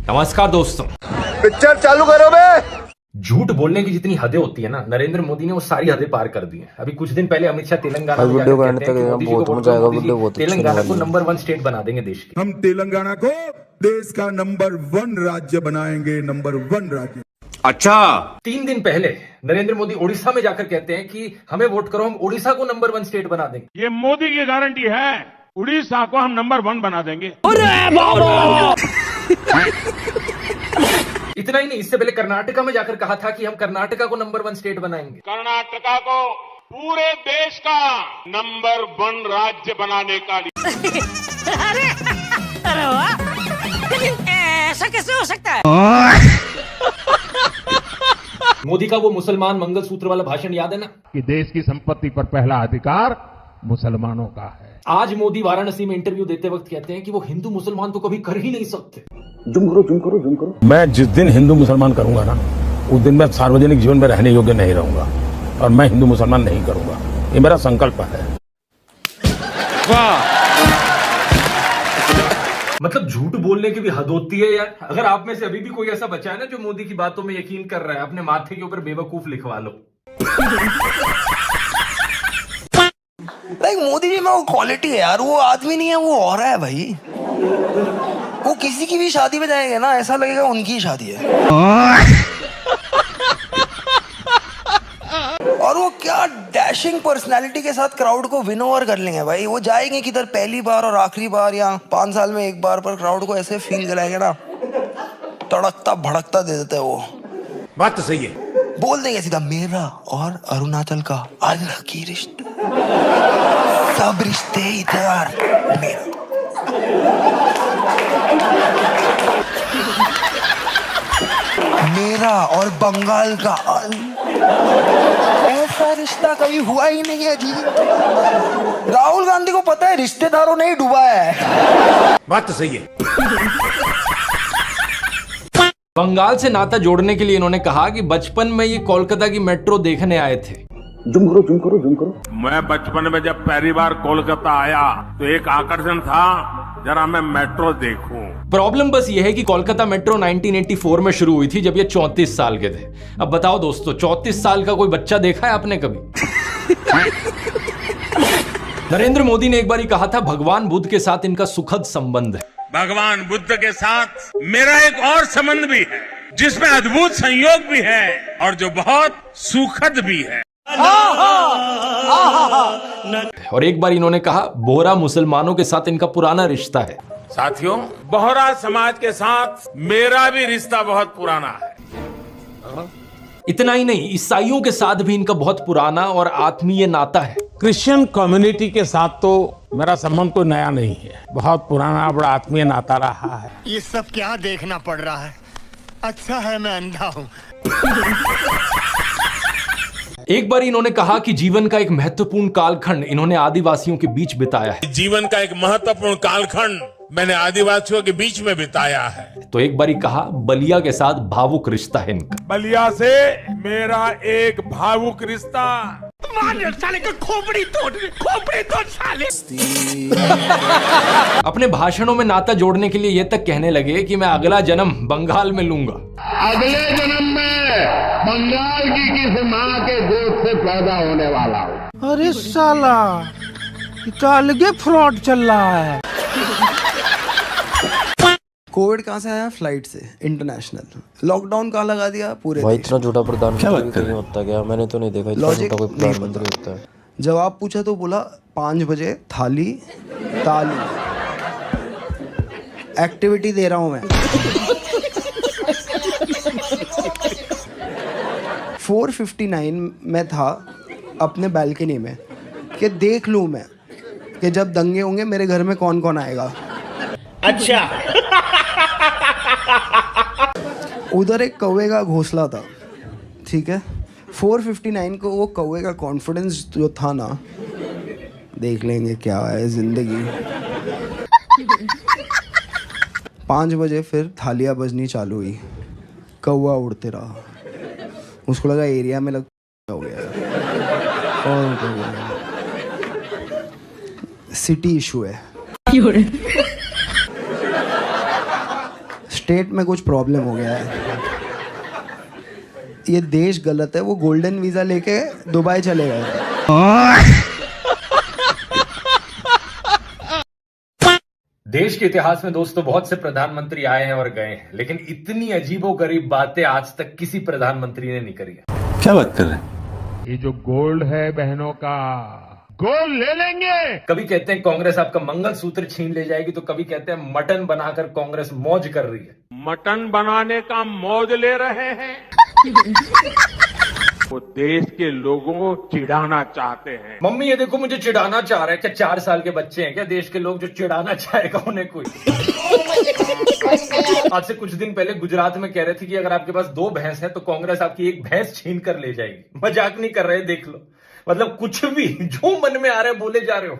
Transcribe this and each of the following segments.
नमस्कार दोस्तों। पिक्चर चालू करो बे। झूठ बोलने की जितनी हदें होती है ना, नरेंद्र मोदी ने वो सारी हदें पार कर दी हैं। अभी कुछ दिन पहले अमित शाह तेलंगाना में जाकर कहते हैं कि मोदी जी को वोट करो, मोदी जी तेलंगाना को नंबर 1 स्टेट बना देंगे देश की। हम तेलंगाना को देश का नंबर 1 राज्य बनाएंगे, नंबर 1 राज्य। अच्छा, 3 दिन पहले नरेंद्र मोदी ओडिशा में जाकर कहते हैं कि हमें वोट करो, हम ओडिशा को नंबर 1 स्टेट बना देंगे। ये मोदी की गारंटी है, उड़ीसा को हम नंबर 1 बना देंगे। इतना ही नहीं, इससे पहले कर्नाटका में जाकर कहा था कि हम कर्नाटका को नंबर 1 स्टेट बनाएंगे। कर्नाटका को पूरे देश का नंबर 1 राज्य बनाने का अरे वाह, लेकिन ऐसा कैसे हो सकता है? मोदी का वो मुसलमान मंगलसूत्र वाला भाषण याद है ना, कि देश की संपत्ति पर पहला अधिकार मुसलमानों का है। आज मोदी वाराणसी में इंटरव्यू देते वक्त कहते हैं कि वो हिंदू मुसलमान तो कभी कर ही नहीं सकते। जुम करो। मैं जिस दिन हिंदू मुसलमान करूंगा ना, उस दिन मैं सार्वजनिक जीवन में रहने योग्य नहीं रहूंगा, और मैं हिंदू मुसलमान नहीं करूंगा। ये मेरा संकल्प है। वाह, मतलब झूठ बोलने की भी हद होती है यार। अगर आप में से अभी भी कोई ऐसा बचा है ना जो मोदी की बातों में यकीन कर रहा है, अपने माथे के ऊपर बेवकूफ लिखवा लो। लाइक मोदी जी में वो क्वालिटी है यार, वो आदमी नहीं है, वो औरा है भाई। वो किसी की भी शादी में जाएंगे ना, ऐसा लगेगा उनकी ही शादी है। और वो क्या डैशिंग पर्सनालिटी के साथ क्राउड को विन ओवर कर लेंगे भाई। वो जाएंगे किधर पहली बार और आखिरी बार या 5 साल में एक बार, पर क्राउड को ऐसे फील कराएंगे ना, तड़कता भड़कता दे देते हैं वो। बात तो सही है। बोल देंगे सीधा, मेरा और अरुणाचल का अलग ही रिश्ता, सब रिश्ते इधर मेरा। मेरा और बंगाल का ऐसा रिश्ता कभी हुआ ही नहीं है जी। राहुल गांधी को पता है रिश्तेदारों ने ही डूबा है। बात तो सही है। बंगाल से नाता जोड़ने के लिए इन्होंने कहा कि बचपन में ये कोलकाता की मेट्रो देखने आए थे। जुम करो। मैं बचपन में जब पहली बार कोलकाता आया तो एक आकर्षण था, जरा मैं मेट्रो देखूं। प्रॉब्लम बस ये है कि कोलकाता मेट्रो 1984 में शुरू हुई थी, जब ये 34 साल के थे। अब बताओ दोस्तों, 34 साल का कोई बच्चा देखा है आपने कभी? नरेंद्र मोदी ने एक बार ही कहा था, भगवान बुद्ध के साथ इनका सुखद संबंध है। भगवान बुद्ध के साथ मेरा एक और संबंध भी है, जिसमें अद्भुत संयोग भी है और जो बहुत सुखद भी है। और एक बार इन्होंने कहा, बोहरा मुसलमानों के साथ इनका पुराना रिश्ता है। साथियों, बोहरा समाज के साथ मेरा भी रिश्ता बहुत पुराना है। इतना ही नहीं, ईसाइयों के साथ भी इनका बहुत पुराना और आत्मीय नाता है। क्रिश्चियन कम्युनिटी के साथ तो मेरा संबंध कोई नया नहीं है, बहुत पुराना बड़ा आत्मीय नाता रहा है। ये सब क्या देखना पड़ रहा है? अच्छा है मैं अंधा हूँ। एक बार इन्होंने कहा कि जीवन का एक महत्वपूर्ण कालखंड इन्होंने आदिवासियों के बीच बिताया है। जीवन का एक महत्वपूर्ण कालखंड मैंने आदिवासियों के बीच में बिताया है। तो एक बार कहा, बलिया के साथ भावुक रिश्ता है इनका। बलिया से मेरा एक भावुक रिश्ता। साले का खोपड़ी तोड़ साले। अपने भाषणों में नाता जोड़ने के लिए ये तक कहने लगे कि मैं अगला जन्म बंगाल में लूंगा। अगले जन्म में बंगाल की किसी माँ के गोद से पैदा होने वाला हूँ। अरे साला, ये तो अलगे फ्रॉड चल रहा है। कोविड कहाँ से आया? फ्लाइट से, इंटरनेशनल। लॉकडाउन कहाँ लगा दिया? पूरे भाई इतना झूठा प्रधानमंत्री नहीं होता क्या? मैंने तो नहीं देखा इतना झूठा कोई प्रधानमंत्री होता है। जवाब पूछा तो बोला 5 बजे थाली ताली, एक्टिविटी दे रहा हूं मैं। 4:59 में था अपने बालकनी में कि देख लूं मैं कि जब दंगे होंगे मेरे घर में कौन कौन आएगा। अच्छा। उधर एक कौवे का घोंसला था, ठीक है। 4:59 को वो कौवे का कॉन्फिडेंस जो था ना, देख लेंगे क्या है जिंदगी। 5 बजे फिर थालियां बजनी चालू हुई, कौवा उड़ते रहा। उसको लगा एरिया में लग हो गया, और सिटी इशू है। स्टेट में कुछ प्रॉब्लम हो गया है, ये देश गलत है। वो गोल्डन वीजा लेके दुबई चले गए। देश के इतिहास में दोस्तों बहुत से प्रधानमंत्री आए हैं और गए हैं, लेकिन इतनी अजीबोगरीब बातें आज तक किसी प्रधानमंत्री ने नहीं करी है। क्या बात कर रहे हैं? ये जो गोल्ड है बहनों का, गोल्ड ले लेंगे। कभी कहते हैं कांग्रेस आपका मंगलसूत्र छीन ले जाएगी, तो कभी कहते हैं मटन बनाकर कांग्रेस मौज कर रही है। मटन बनाने का मौज ले रहे हैं। वो देश के लोगों को चिढ़ाना चाहते हैं। मम्मी ये देखो मुझे चिढ़ाना चाह रहा है। क्या 4 साल के बच्चे हैं क्या देश के लोग जो चिढ़ाना चाहेगा उन्हें कोई? आज से कुछ दिन पहले गुजरात में कह रहे थे कि अगर आपके पास 2 भैंस है तो कांग्रेस आपकी 1 भैंस छीन कर ले जाएगी। मजाक नहीं कर रहे, देख लो। मतलब कुछ भी जो मन में आ रहा है बोले जा रहे हो।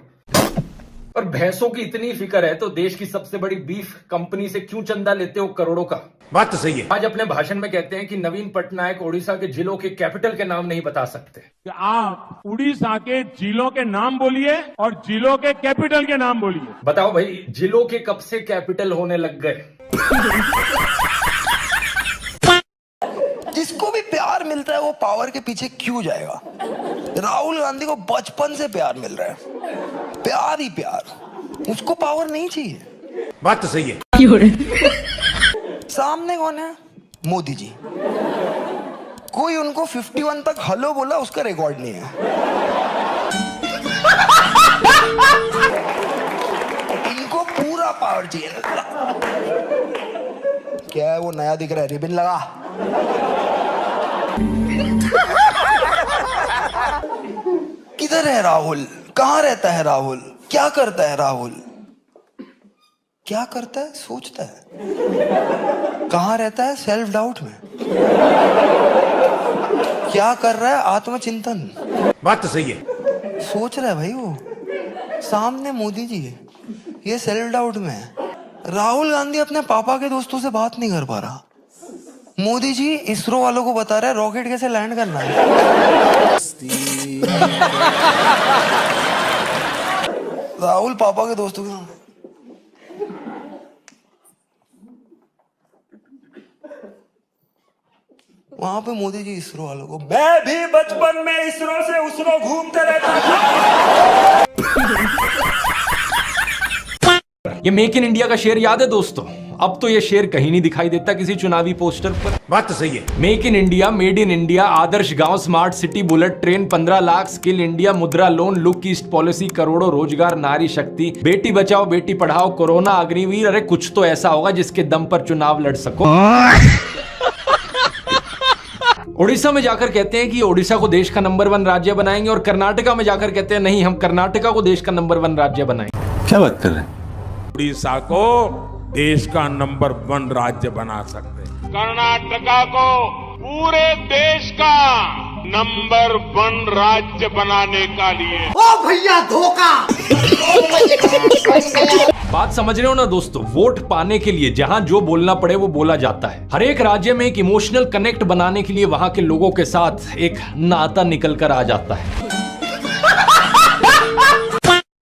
और भैंसों की इतनी फिक्र है तो देश की सबसे बड़ी बीफ कंपनी से क्यों चंदा लेते हो करोड़ों का? बात तो सही है। आज अपने भाषण में कहते हैं कि नवीन पटनायक ओडिशा के जिलों के कैपिटल के नाम नहीं बता सकते। आप उड़ीसा के जिलों के नाम बोलिए और जिलों के कैपिटल के नाम बोलिए। बताओ भाई, जिलों के कब से कैपिटल होने लग गए? जिसको भी प्यार मिलता है वो पावर के पीछे क्यों जाएगा? राहुल गांधी को बचपन से प्यार मिल रहा है, प्यार ही प्यार, उसको पावर नहीं चाहिए। बात तो सही है। सामने कौन है? मोदी जी। कोई उनको 51 तक हेलो बोला उसका रिकॉर्ड नहीं है। इनको पूरा पावर चाहिए। क्या है वो नया दिख रहा है? रिबन लगा। किधर है राहुल? कहां रहता है राहुल? क्या करता है राहुल? क्या करता है? सोचता है। कहां रहता है? सेल्फ डाउट में। क्या कर रहा है? आत्मचिंतन। बात तो सही है। सोच रहा है भाई वो। सामने मोदी जी है, ये सेल्फ डाउट में है। राहुल गांधी अपने पापा के दोस्तों से बात नहीं कर पा रहा। मोदी जी इसरो वालों को बता रहे हैं रॉकेट कैसे लैंड करना है। राहुल पापा के दोस्तों के सामने वहां पे मोदी जी इसरो वालों को, मैं भी बचपन में इसरो से उसरो घूमते रहता था। ये मेक इन इंडिया का शेर याद है दोस्तों? अब तो ये शेर कहीं नहीं दिखाई देता किसी चुनावी पोस्टर पर। बात तो सही है। Make in India, made in India, आदर्श गांव, smart city, bullet train, 15 lakh, skill India, Mudra loan, look east policy, करोड़ों रोजगार, नारी शक्ति, बेटी बचाओ बेटी पढ़ाओ, कोरोना, अग्निवीर। अरे कुछ तो ऐसा होगा जिसके दम पर चुनाव लड़ सको। ओडिशा में जाकर कहते हैं कि ओडिशा को देश का नंबर 1 राज्य बनाएंगे, और कर्नाटका में जाकर कहते हैं नहीं, हम कर्नाटका को देश का नंबर 1 राज्य बनाएंगे। क्या बात कर रहे हैं? उड़ीसा को देश का नंबर 1 राज्य बना सकते हैं। कर्नाटका को पूरे देश का नंबर 1 राज्य बनाने का लिए। ओ भैया धोखा। बात समझ रहे हो ना दोस्तों? वोट पाने के लिए जहां जो बोलना पड़े वो बोला जाता है। हर एक राज्य में एक इमोशनल कनेक्ट बनाने के लिए वहां के लोगों के साथ एक नाता निकल कर आ जाता है।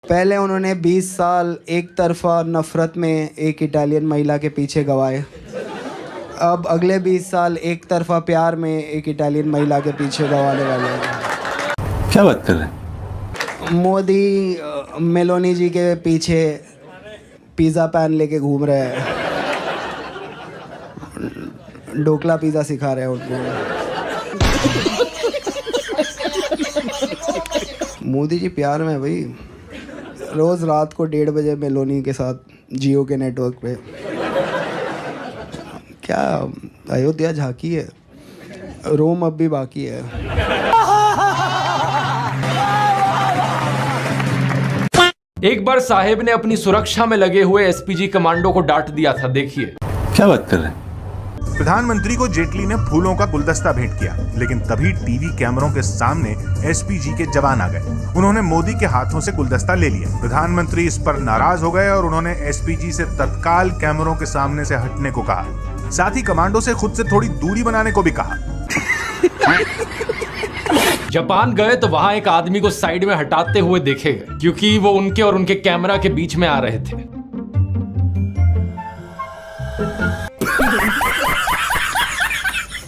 पहले उन्होंने 20 साल एक तरफा नफरत में एक इटालियन महिला के पीछे गवाए। अब अगले 20 साल एक तरफा प्यार में एक इटालियन महिला के पीछे गवाने वाले हैं। क्या बात कर रहे हैं? मोदी मेलोनी जी के पीछे पिज़्ज़ा पैन लेके घूम रहे हैं, ढोकला पिज़्ज़ा सिखा रहे हैं उनको। मोदी जी प्यार में भाई, रोज़ रात को 1:30 बजे मेलोनी के साथ जियो के नेटवर्क पे। क्या अयोध्या झांकी है, रोम अब भी बाकी है। एक बार साहेब ने अपनी सुरक्षा में लगे हुए एसपीजी कमांडो को डांट दिया था, देखिए। क्या बात कर रहे हैं? प्रधानमंत्री को जेटली ने फूलों का गुलदस्ता भेंट किया, लेकिन तभी टीवी कैमरों के सामने एसपीजी के जवान आ गए। उन्होंने मोदी के हाथों से गुलदस्ता ले लिया। प्रधानमंत्री इस पर नाराज हो गए और उन्होंने एसपीजी से तत्काल कैमरों के सामने से हटने को कहा। साथ ही कमांडो से खुद से थोड़ी दूरी बनाने को भी कहा। जापान गए तो वहां एक आदमी को साइड में हटाते हुए देखे गए, क्योंकि वो उनके और उनके कैमरा के बीच में आ रहे थे।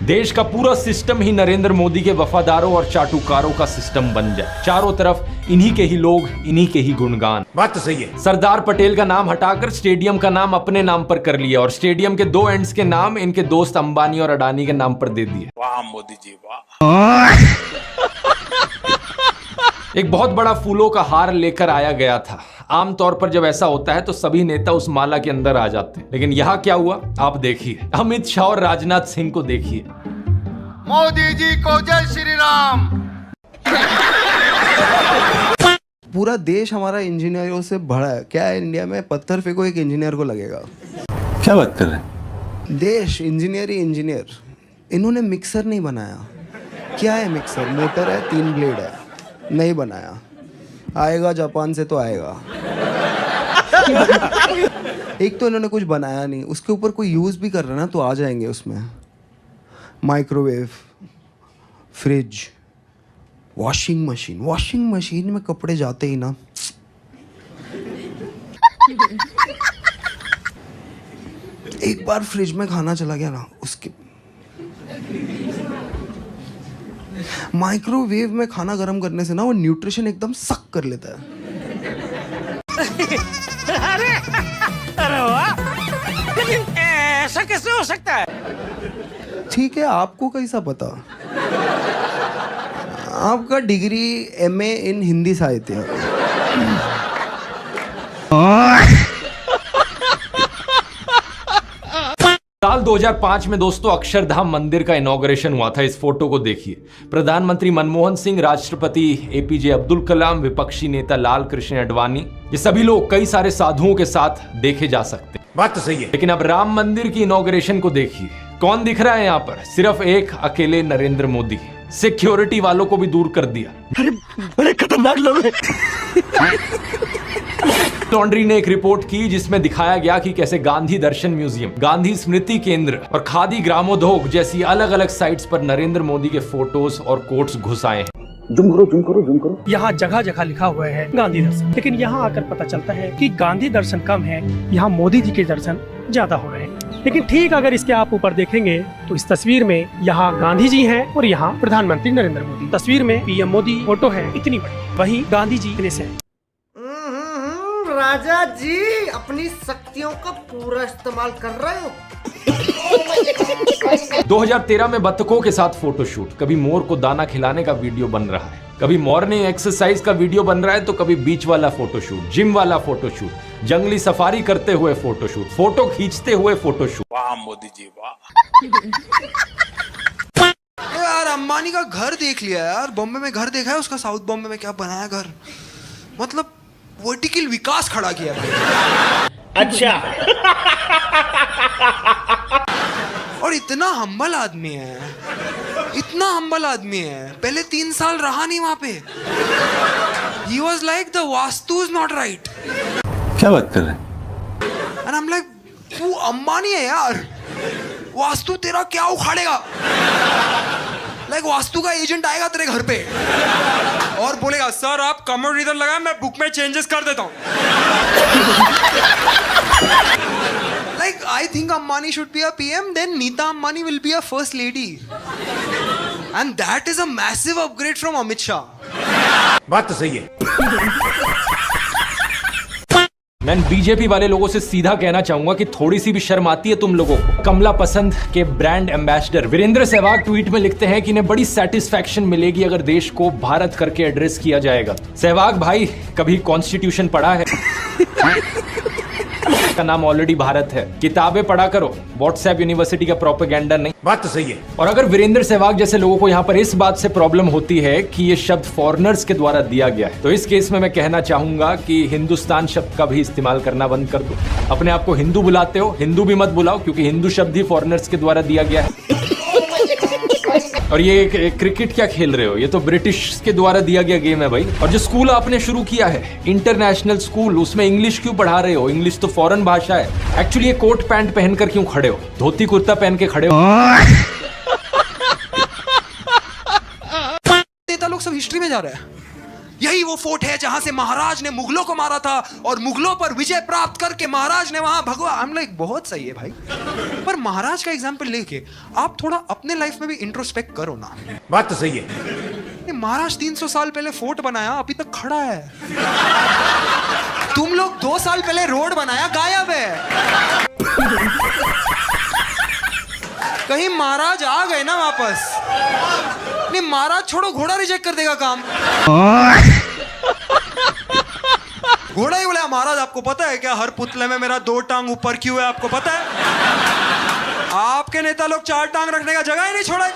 देश का पूरा सिस्टम ही नरेंद्र मोदी के वफादारों और चाटुकारों का सिस्टम बन जाए। चारों तरफ इन्हीं के ही लोग, इन्हीं के ही गुणगान। बात तो सही है। सरदार पटेल का नाम हटाकर स्टेडियम का नाम अपने नाम पर कर लिया और स्टेडियम के 2 एंड्स के नाम इनके दोस्त अंबानी और अडानी के नाम पर दे दिए। वाह मोदी जी वाह। एक बहुत बड़ा फूलों का हार लेकर आया गया था। आमतौर पर जब ऐसा होता है तो सभी नेता उस माला के अंदर आ जाते हैं, लेकिन यहां क्या हुआ आप देखिए। अमित शाह और राजनाथ सिंह को देखिए। मोदी जी को जय श्री राम। पूरा देश हमारा इंजीनियरों से भरा है। क्या है इंडिया में, पत्थर फेंको एक इंजीनियर को लगेगा। क्या बात कर रहे हैं? देश इंजीनियर ही इंजीनियर। इन्होंने मिक्सर नहीं बनाया। क्या है मिक्सर? मोटर है, 3 ब्लेड है, नहीं बनाया। आएगा जापान से तो आएगा। एक तो इन्होंने कुछ बनाया नहीं, उसके ऊपर कोई यूज भी कर रहा ना तो आ जाएंगे उसमें। माइक्रोवेव, फ्रिज, वॉशिंग मशीन में कपड़े जाते ही ना। एक बार फ्रिज में खाना चला गया ना, उसके माइक्रोवेव में खाना गर्म करने से ना वो न्यूट्रिशन एकदम सक कर लेता है। अरे वाह, लेकिन ऐसा कैसे हो सकता है? ठीक है, आपको कैसा पता? आपका डिग्री MA इन हिंदी साहित्य। साल 2005 में दोस्तों अक्षरधाम मंदिर का इनॉग्रेशन हुआ था। इस फोटो को देखिए। प्रधानमंत्री मनमोहन सिंह, राष्ट्रपति APJ अब्दुल कलाम, विपक्षी नेता लाल कृष्ण आडवाणी, ये सभी लोग कई सारे साधुओं के साथ देखे जा सकते हैं। बात तो सही है। लेकिन अब राम मंदिर की इनॉग्रेशन को देखिए। कौन दिख रहा है यहाँ पर? सिर्फ एक अकेले नरेंद्र मोदी। सिक्योरिटी वालों को भी दूर कर दिया। अरे बड़े खतरनाक लोग हैं। लॉन्ड्री ने एक रिपोर्ट की जिसमें दिखाया गया कि कैसे गांधी दर्शन म्यूजियम, गांधी स्मृति केंद्र और खादी ग्रामोद्योग जैसी अलग अलग साइट्स पर नरेंद्र मोदी के फोटोज और कोट्स घुसाए हैं। जूम करो। यहाँ जगह जगह लिखा हुआ है गांधी दर्शन, लेकिन यहाँ आकर पता चलता है कि गांधी दर्शन कम है, यहाँ मोदी जी के दर्शन ज्यादा हो रहे हैं। लेकिन ठीक अगर इसके आप ऊपर देखेंगे तो इस तस्वीर में यहाँ गांधी जी हैं और यहाँ प्रधानमंत्री नरेंद्र मोदी। तस्वीर में PM मोदी फोटो है इतनी बड़ी, वहीं गांधी जी इतने से। राजा जी अपनी शक्तियों का पूरा इस्तेमाल कर रहे हो। 2013 में बत्तखों के साथ फोटोशूट, कभी मोर को दाना खिलाने का वीडियो बन रहा है, कभी मॉर्निंग एक्सरसाइज का वीडियो बन रहा है, तो कभी बीच वाला फोटोशूट, जिम वाला फोटोशूट, जंगली सफारी करते हुए फोटोशूट, फोटो खींचते हुए फोटोशूट। वाह मोदी जी वाह। यार अंबानी का घर देख लिया यार, बॉम्बे में घर देखा है उसका, साउथ बॉम्बे में क्या बनाया घर, मतलब वर्टिकल विकास खड़ा किया भाई। अच्छा। और इतना हम्बल आदमी है, इतना हम्बल आदमी है। पहले 3 साल रहा नहीं वहां पे। He was like the vastu is not right। क्या बात कर रहे हैं? And I'm like, तू अंबानी है यार, वास्तु तेरा क्या उखाड़ेगा? लाइक वास्तु का एजेंट आएगा तेरे घर पे और बोलेगा सर आप कमर इधर लगा, मैं बुक में चेंजेस कर देता हूँ। Like I think Ambani should be a PM, then Neeta Ambani will be a first lady, and that is a massive upgrade from Amit Shah। बात तो सही है। मैं बीजेपी वाले लोगों से सीधा कहना चाहूंगा कि थोड़ी सी भी शर्म आती है तुम लोगों को। कमला पसंद के brand ambassador Virender Sehwag tweet में लिखते हैं कि इन्हें बड़ी सेटिस्फैक्शन मिलेगी अगर देश को भारत करके एड्रेस किया जाएगा। सहवाग भाई कभी कॉन्स्टिट्यूशन पढ़ा है? का नाम ऑलरेडी भारत है। किताबें पढ़ा करो, व्हाट्सएप यूनिवर्सिटी का प्रोपेगेंडा नहीं। बात तो सही है। और अगर वीरेंद्र सहवाग जैसे लोगों को यहाँ पर इस बात से प्रॉब्लम होती है कि ये शब्द फॉरेनर्स के द्वारा दिया गया है, तो इस केस में मैं कहना चाहूंगा कि हिंदुस्तान शब्द का भी इस्तेमाल करना बंद कर दो। अपने आप को हिंदू बुलाते हो, हिंदू भी मत बुलाओ, क्योंकि हिंदू शब्द ही फॉरेनर्स के द्वारा दिया गया है। और ये क्रिकेट क्या खेल रहे हो? ये तो ब्रिटिश के द्वारा दिया गया गेम है भाई। और जो स्कूल आपने शुरू किया है इंटरनेशनल स्कूल, उसमें इंग्लिश क्यों पढ़ा रहे हो? इंग्लिश तो फॉरेन भाषा है। एक्चुअली ये कोट पैंट पहनकर क्यों खड़े हो? धोती कुर्ता पहन के खड़े हो। नेता लोग सब हिस्ट्री में जा रहे हैं। यही वो फोर्ट है जहां से महाराज ने मुगलों को मारा था और मुगलों पर विजय प्राप्त करके महाराज ने वहां भगवा। हम लाइक बहुत सही है भाई, पर महाराज का एग्जाम्पल लेके आप थोड़ा अपने लाइफ में भी इंट्रोस्पेक्ट करो ना। बात तो सही है। महाराज 300 साल पहले फोर्ट बनाया, अभी तक खड़ा है। तुम लोग 2 साल पहले रोड बनाया, गायब है। कहीं महाराज आ गए ना वापस, नहीं महाराज छोड़ो, घोड़ा रिजेक्ट कर देगा काम। घोड़ा ही बोला महाराज आपको पता है क्या हर पुतले में मेरा 2 टांग ऊपर क्यों है, आपको पता है? आपके नेता लोग 4 टांग रखने का जगह ही नहीं छोड़ा।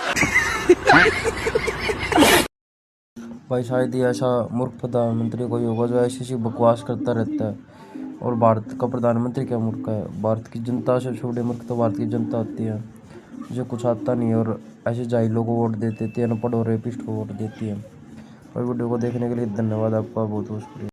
भाई शायद ही ऐसा मूर्ख प्रधानमंत्री कोई होगा जो ऐसी बकवास करता रहता है। और भारत का प्रधानमंत्री क्या मूर्ख है? भारत की जनता से छोटे मूर्ख तो भारत की जनता होती है, जो कुछ आता नहीं है और ऐसे जाहिलों को वोट दे देती है, अनपढ़ और रेपिस्ट को वोट देती है। और वीडियो को देखने के लिए धन्यवाद आपका, बहुत बहुत शुक्रिया।